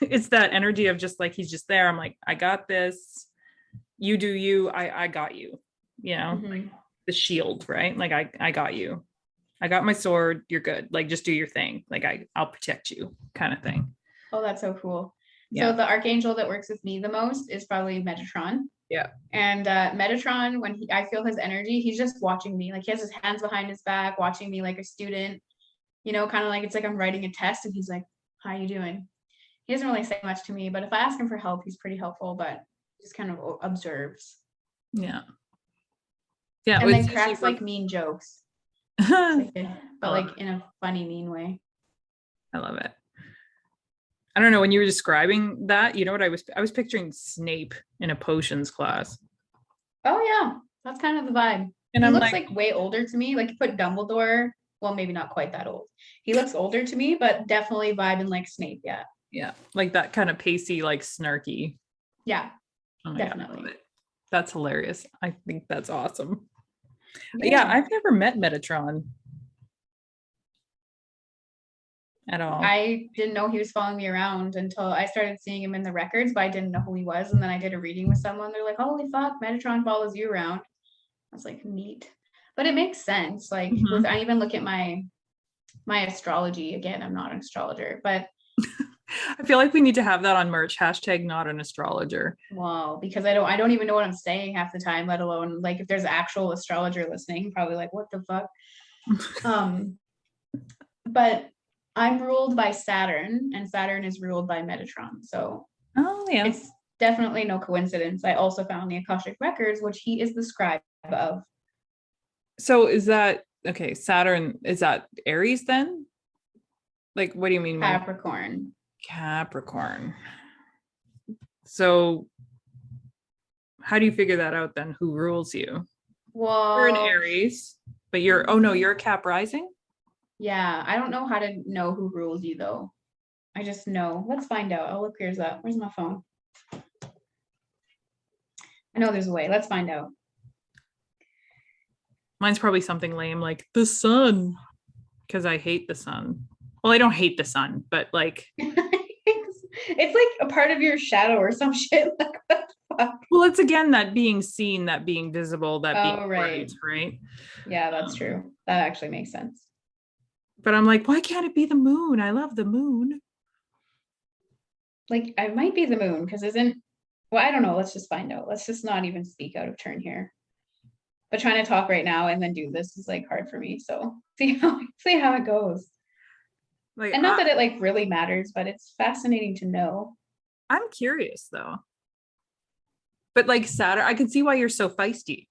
it's that energy of just like, he's just there. I'm like, I got this. You do you. I got you. Like the shield, right? Like I got you. I got my sword. You're good. Like just do your thing. Like I'll protect you, kind of thing. Oh, that's so cool. Yeah. So the archangel that works with me the most is probably Metatron. Yeah. And Metatron, when I feel his energy, he's just watching me. Like he has his hands behind his back, watching me like a student, kind of like it's like I'm writing a test and he's like, how you doing? He doesn't really say much to me, but if I ask him for help, he's pretty helpful, but just kind of observes. Yeah. Yeah. And then cracks like mean jokes. But like in a funny, mean way. I love it. I don't know, when you were describing that, you know what I was picturing Snape in a potions class. Oh yeah, that's kind of the vibe. And he looks like way older to me. Like you put Dumbledore, well, maybe not quite that old. He looks older to me, but definitely vibing like Snape. Yeah. Yeah, like that kind of pacey, like snarky. Yeah, definitely. God, that's hilarious. I think that's awesome. Yeah, I've never met Metatron at all. I didn't know he was following me around until I started seeing him in the records, but I didn't know who he was. And then I did a reading with someone. They're like, holy fuck, Metatron follows you around. I was like, neat. But it makes sense. Like I even look at my astrology. Again, I'm not an astrologer, but I feel like we need to have that on merch. # not an astrologer. Wow, because I don't even know what I'm saying half the time, let alone like if there's an actual astrologer listening, probably like, what the fuck? But I'm ruled by Saturn, and Saturn is ruled by Metatron. So definitely no coincidence. I also found the Akashic records, which he is the scribe of. So is that okay? Saturn, is that Aries then? Like, what do you mean when Capricorn. Capricorn? So how do you figure that out then? Who rules you? You're an Well, Aries, but you're, oh no, you're a Cap rising? yeah, I don't know how to know who rules you though. I just know. Let's find out. I'll look yours up. Where's my phone? I know there's a way. Let's find out. Mine's probably something lame like the sun, because I hate the sun. Well, I don't hate the sun, but like, It's like a part of your shadow or some shit. Like, what the fuck? well, it's again that being seen, that being visible, that being Oh, right. bright, right? Yeah, that's true. That actually makes sense. But I'm like, why can't it be the moon? I love the moon. Like, I might be the moon because isn't, well, I don't know. Let's just find out. Let's just not even speak out of turn here. But trying to talk right now and then do this is like hard for me. So see how it goes. Like, And not that it like really matters, but it's fascinating to know. I'm curious though. But like Saturn, I can see why you're so feisty.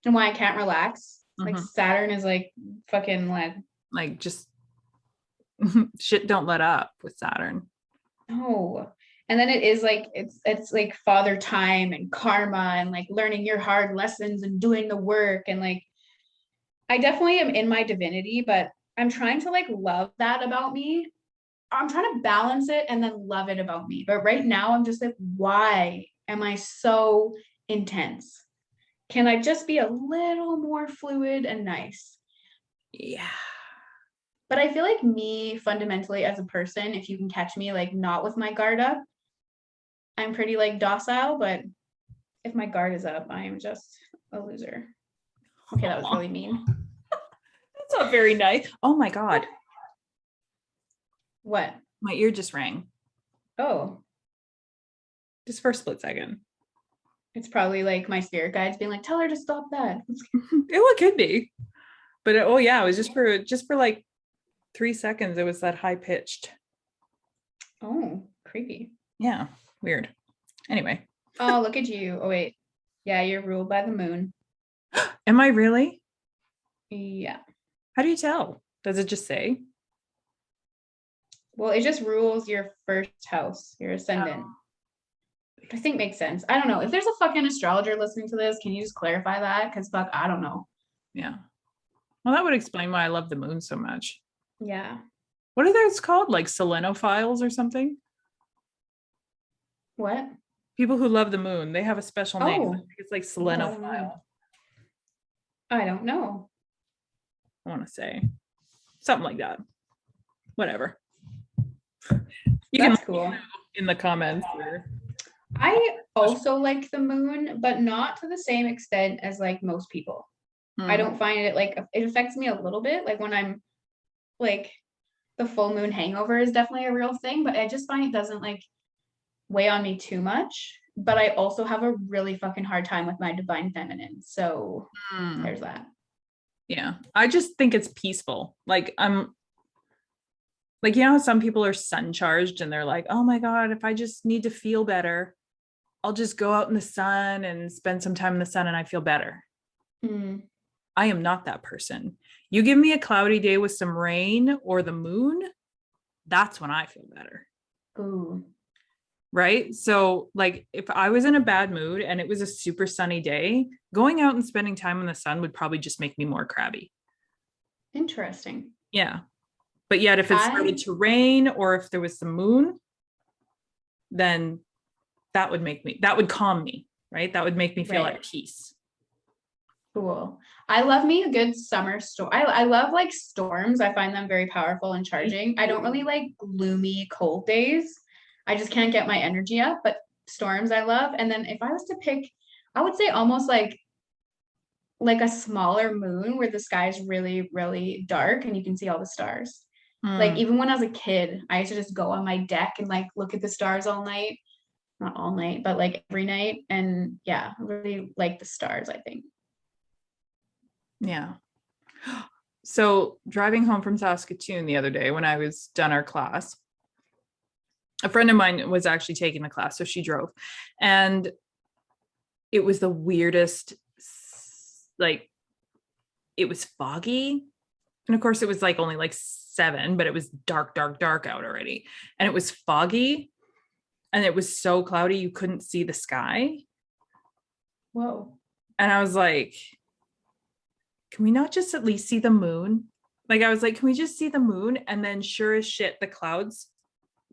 And why I can't relax. Like Mhm. Saturn is like fucking Like just shit don't let up with Saturn. no. And then it is like it's like father time and karma and like learning your hard lessons and doing the work and like I definitely am in my divinity, but I'm trying to like love that about me. I'm trying to balance it and then love it about me. But right now I'm just like, why am I so intense? Can I just be a little more fluid and nice? Yeah. But I feel like me fundamentally as a person, if you can catch me like not with my guard up, I'm pretty like docile, but if my guard is up, I am just a loser. Okay, that was really mean. That's not very nice. Oh my God. What? My ear just rang. Oh, Just for a split second. it's probably like my spirit guides being like, tell her to stop that. It could be. But oh yeah, it was just for like 3 seconds. It was that high pitched. Oh, creepy. Yeah. Weird. Anyway. Oh, look at you. Oh, wait. Yeah, you're ruled by the moon. Am I really? Yeah. How do you tell? Does it just say? Well, it just rules your first house, your ascendant. Which I think makes sense. I don't know. If there's a fucking astrologer listening to this, can you just clarify that? Because fuck, I don't know. Yeah. Well, that would explain why I love the moon so much. Yeah. What are those called? Like selenophiles or something? What? People who love the moon, they have a special name. I Oh, think it's like oh, I don't know. selenophile. I don't know. I want to say something like that. Whatever. You can That's cool. in the comments. Or... I also like the moon, but not to the same extent as like most people. I don't find it like it affects me a little bit. Like when I'm like the full moon hangover is definitely a real thing, but I just find it doesn't like weigh on me too much. But I also have a really fucking hard time with my divine feminine. So there's that. Yeah. I just think it's peaceful. Like I'm like, you know, some people are sun charged and they're like, oh my God, if I just need to feel better, I'll just go out in the sun and spend some time in the sun and I feel better. Mm. I am not that person. You give me a cloudy day with some rain or the moon, that's when I feel better. Ooh. Right. So, like, if I was in a bad mood and it was a super sunny day, going out and spending time in the sun would probably just make me more crabby. Interesting. Yeah. But yet, if it started I to rain or if there was some moon, then that would calm me. Right. That would make me feel right. at peace. Cool. I love me a good summer storm. I love like storms. I find them very powerful and charging. I don't really like gloomy, cold days. I just can't get my energy up, but storms I love. And then if I was to pick, I would say almost like a smaller moon where the sky is really, really dark and you can see all the stars. Like even when I was a kid, I used to just go on my deck and like look at the stars all night. Not all night, but like every night. And yeah, really like the stars, I think. Yeah. So driving home from Saskatoon the other day when I was done our class, a friend of mine was actually taking the class, so she drove, and it was the weirdest, like, it was foggy. And of course it was like only like 7, but it was dark, dark, dark out already. And it was foggy and it was so cloudy you couldn't see the sky. Whoa. And I was like, can we not just at least see the moon? Like, I was like, can we just see the moon? And then sure as shit, the clouds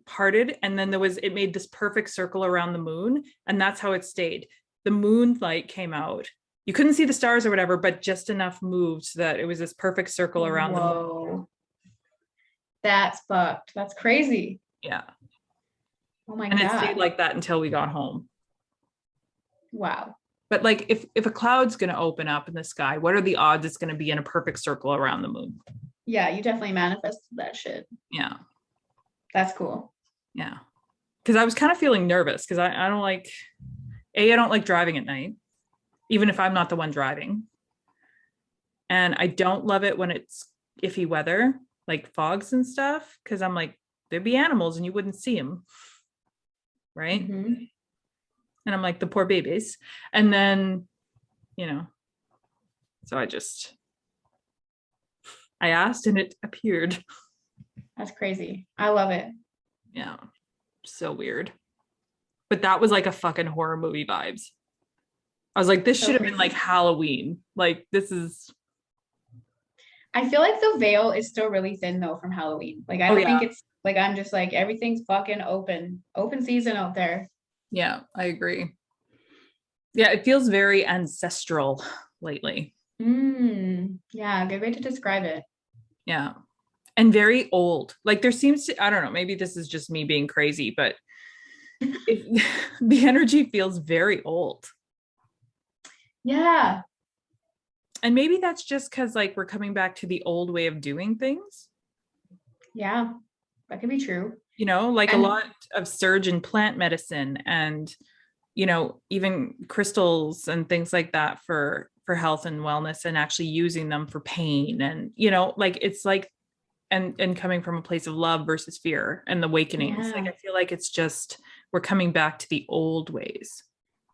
parted. And then it made this perfect circle around the moon. And that's how it stayed. The moonlight came out. You couldn't see the stars or whatever, but just enough moved so that it was this perfect circle around the moon. Whoa. That's fucked. That's crazy. Yeah. Oh my And it God. stayed like that until we got home. Wow. But like, if a cloud's going to open up in the sky, what are the odds it's going to be in a perfect circle around the moon? Yeah, you definitely manifested that shit. Yeah. That's cool. Yeah. Because I was kind of feeling nervous because I don't like, I don't like driving at night, even if I'm not the one driving. And I don't love it when it's iffy weather, like fogs and stuff, because I'm like, there'd be animals and you wouldn't see them. Right. Mm-hmm. And I'm like, the poor babies. And then, so I asked and it appeared. That's crazy. I love it. Yeah. So weird. But that was like a fucking horror movie vibes. I was like, this should have been like Halloween. Like, this is. I feel like the veil is still really thin though from Halloween. Like, I don't think it's like, I'm just like, everything's fucking open season out there. Yeah, I agree. Yeah, it feels very ancestral lately. Yeah, good way to describe it. Yeah. And very old. Like, there seems to, I don't know, maybe this is just me being crazy, but the energy feels very old. Yeah. And maybe that's just because like we're coming back to the old way of doing things. Yeah, that could be true. Like a lot of surge in plant medicine and, even crystals and things like that for health and wellness, and actually using them for pain. And, like, it's like, and coming from a place of love versus fear and the awakenings. Yeah. Like, I feel like it's just, we're coming back to the old ways.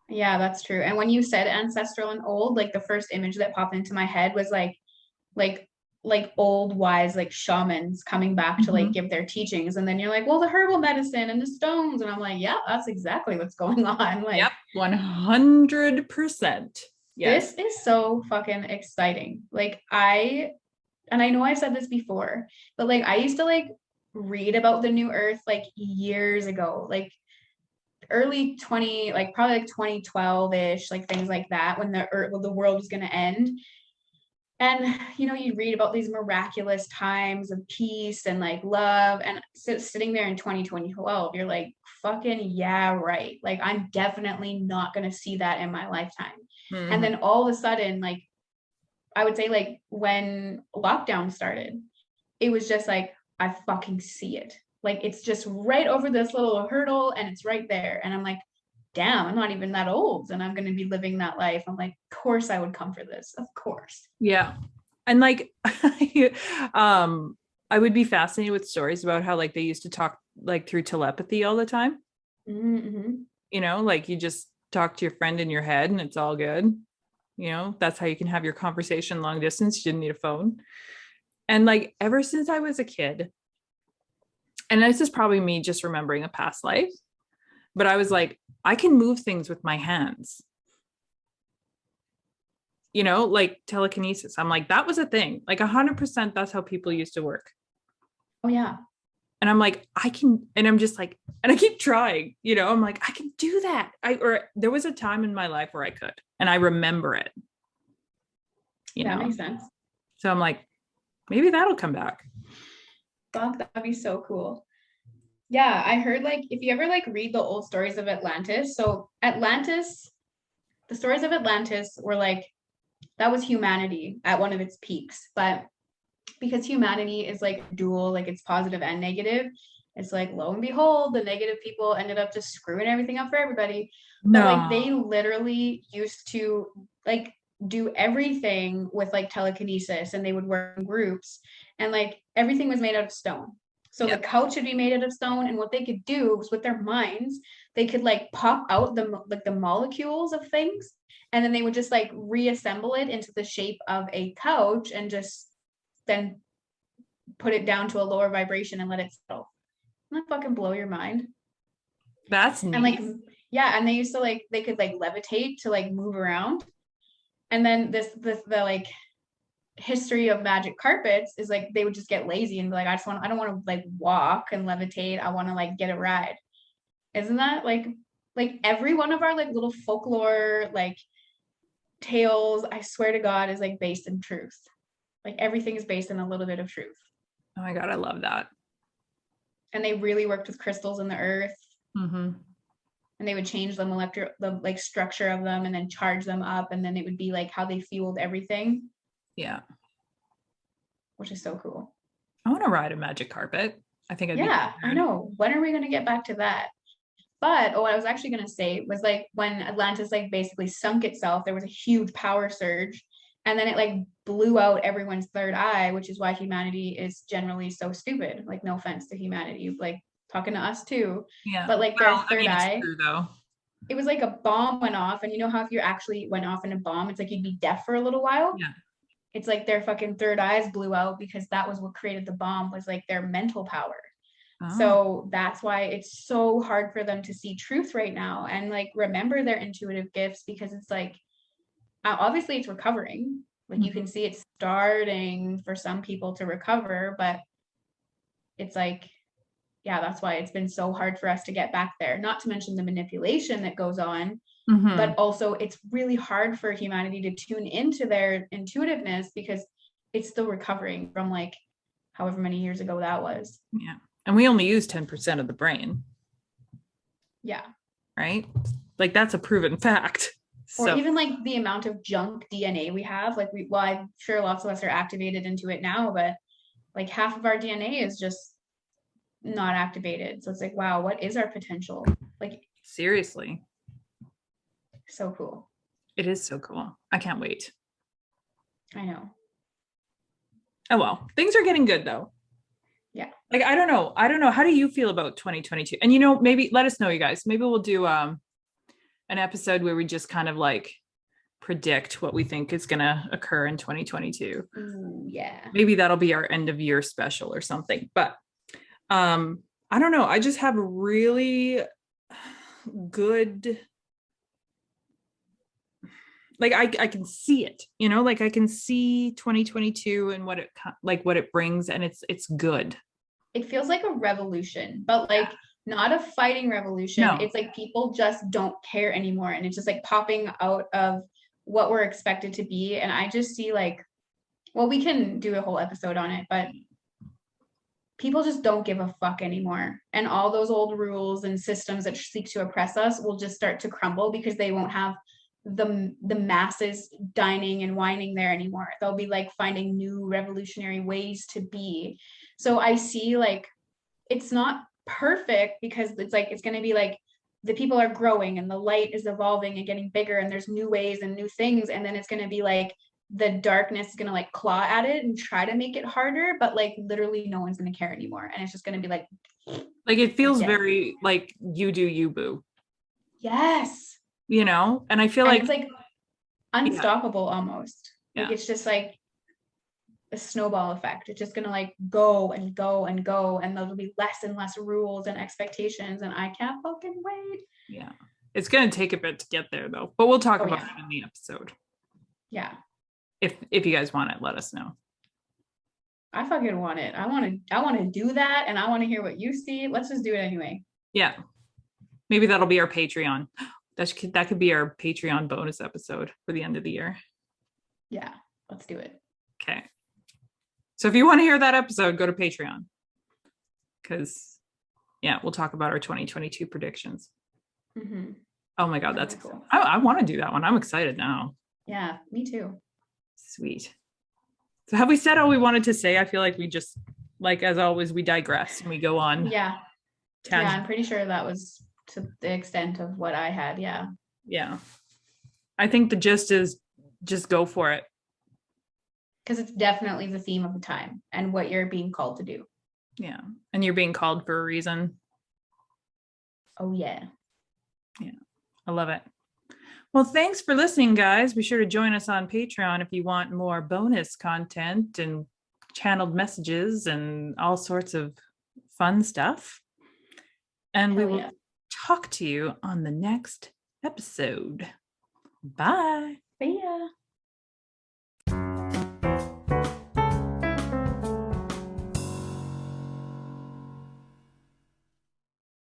Yeah, that's true. And when you said ancestral and old, like the first image that popped into my head was like old wise like shamans coming back to like give their teachings, and then you're like, well, the herbal medicine and the stones, and I'm like, yeah, that's exactly what's going on. Like, yep, 100%. Yes. This is so fucking exciting. Like, I know I've said this before, but like I used to like read about the new earth like years ago, like early 20, like probably like 2012-ish, like things like that, when the world was going to end. And you read about these miraculous times of peace and like love, and sitting there in 2012, you're like, fucking yeah, right, like I'm definitely not going to see that in my lifetime. And then all of a sudden, like I would say, like when lockdown started, it was just like, I fucking see it. Like, it's just right over this little hurdle and it's right there. And I'm like, damn, I'm not even that old and I'm going to be living that life. I'm like, of course I would come for this. Of course. Yeah. And like, I would be fascinated with stories about how like they used to talk like through telepathy all the time. Like you just talk to your friend in your head and it's all good. That's how you can have your conversation long distance. You didn't need a phone. And like, ever since I was a kid, and this is probably me just remembering a past life, but I was like, I can move things with my hands. Like telekinesis. I'm like, that was a thing. Like 100%, that's how people used to work. Oh yeah. And I'm like, I can, and I'm just like, and I keep trying, I'm like, I can do that. Or there was a time in my life where I could, and I remember it. That makes sense. So I'm like, maybe that'll come back. Fuck, that'd be so cool. Yeah, I heard like if you ever like read the old stories of Atlantis, so Atlantis, the stories of Atlantis were like, that was humanity at one of its peaks. But because humanity is like dual, like it's positive and negative, it's like, lo and behold, the negative people ended up just screwing everything up for everybody. But like they literally used to like do everything with like telekinesis, and they would work in groups, and like everything was made out of stone. So the couch would be made out of stone, and what they could do was with their minds, they could like pop out the molecules of things, and then they would just like reassemble it into the shape of a couch and just then put it down to a lower vibration and let it settle. Doesn't that fucking blow your mind? That's neat. And like, yeah, and they used to like, they could like levitate to like move around. And then the like history of magic carpets is like they would just get lazy and be like, I don't want to like walk and levitate. I want to like get a ride. Isn't that like every one of our like little folklore like tales, I swear to God, is like based in truth. Like everything is based in a little bit of truth. Oh my God, I love that. And they really worked with crystals in the earth. Mm-hmm. And they would change the like structure of them and then charge them up, and then it would be like how they fueled everything. Yeah, which is so cool. I want to ride a magic carpet. I think I'd be I know. When are we going to get back to that? But what I was actually going to say was like when Atlantis like basically sunk itself, there was a huge power surge, and then it like blew out everyone's third eye, which is why humanity is generally so stupid. Like, no offense to humanity, like talking to us too. Yeah, but like their third eye, it's true, though. It was like a bomb went off, and you know how if you actually went off in a bomb, it's like you'd be deaf for a little while. Yeah. It's like their fucking third eyes blew out because that was what created the bomb, was like their mental power. Oh. So that's why it's so hard for them to see truth right now and like remember their intuitive gifts, because it's like obviously it's recovering. Like you can see it's starting for some people to recover, but it's like, yeah, that's why it's been so hard for us to get back there. Not to mention the manipulation that goes on, but also it's really hard for humanity to tune into their intuitiveness because it's still recovering from like however many years ago that was. Yeah. And we only use 10% of the brain. Yeah. Right? Like that's a proven fact. Or even like the amount of junk DNA we have. Like I'm sure lots of us are activated into it now, but like half of our DNA is just not activated. So it's like, wow, what is our potential? Like seriously. So cool. It is so cool. I can't wait. I know. Oh, well, things are getting good though. Yeah. Like, I don't know. How do you feel about 2022? And, you know, maybe let us know, you guys. Maybe we'll do an episode where we just kind of like predict what we think is going to occur in 2022. Ooh, yeah. Maybe that'll be our end of year special or something. But I don't know. I just have a really good, like I can see it, you know, like I can see 2022 and what it brings, and it's good. It feels like a revolution, but like not a fighting revolution. No. It's like people just don't care anymore, and it's just like popping out of what we're expected to be. And I just see like, well, we can do a whole episode on it, but people just don't give a fuck anymore. And all those old rules and systems that seek to oppress us will just start to crumble because they won't have the masses dining and whining there anymore. They'll be like finding new revolutionary ways to be. So I see like it's not perfect because it's like it's going to be like the people are growing and the light is evolving and getting bigger and there's new ways and new things, and then it's going to be like the darkness is going to like claw at it and try to make it harder, but like literally no one's going to care anymore, and it's just going to be like it feels very like you do you, boo. Yes. You know, and I feel like it's like unstoppable almost. Like it's just like a snowball effect. It's just gonna like go and go and go, and there'll be less and less rules and expectations, and I can't fucking wait. Yeah, it's gonna take a bit to get there though, but we'll talk about it in the episode. Yeah, if you guys want it, let us know. I fucking want it. I want to do that, and I want to hear what you see. Let's just do it anyway. Yeah, maybe that'll be our Patreon. That could be our Patreon bonus episode for the end of the year. Yeah, let's do it. Okay. So if you want to hear that episode, go to Patreon. Because, we'll talk about our 2022 predictions. Mm-hmm. Oh my God, that's cool. I want to do that one. I'm excited now. Yeah, me too. Sweet. So have we said all we wanted to say? I feel like we just, like as always, we digress and we go on. Yeah. Yeah, I'm pretty sure that was to the extent of what I had. Yeah. I think the gist is just go for it. Because it's definitely the theme of the time and what you're being called to do. Yeah. And you're being called for a reason. Oh yeah. Yeah. I love it. Well, thanks for listening, guys. Be sure to join us on Patreon if you want more bonus content and channeled messages and all sorts of fun stuff. And we Hell will yeah. talk to you on the next episode. Bye. See ya.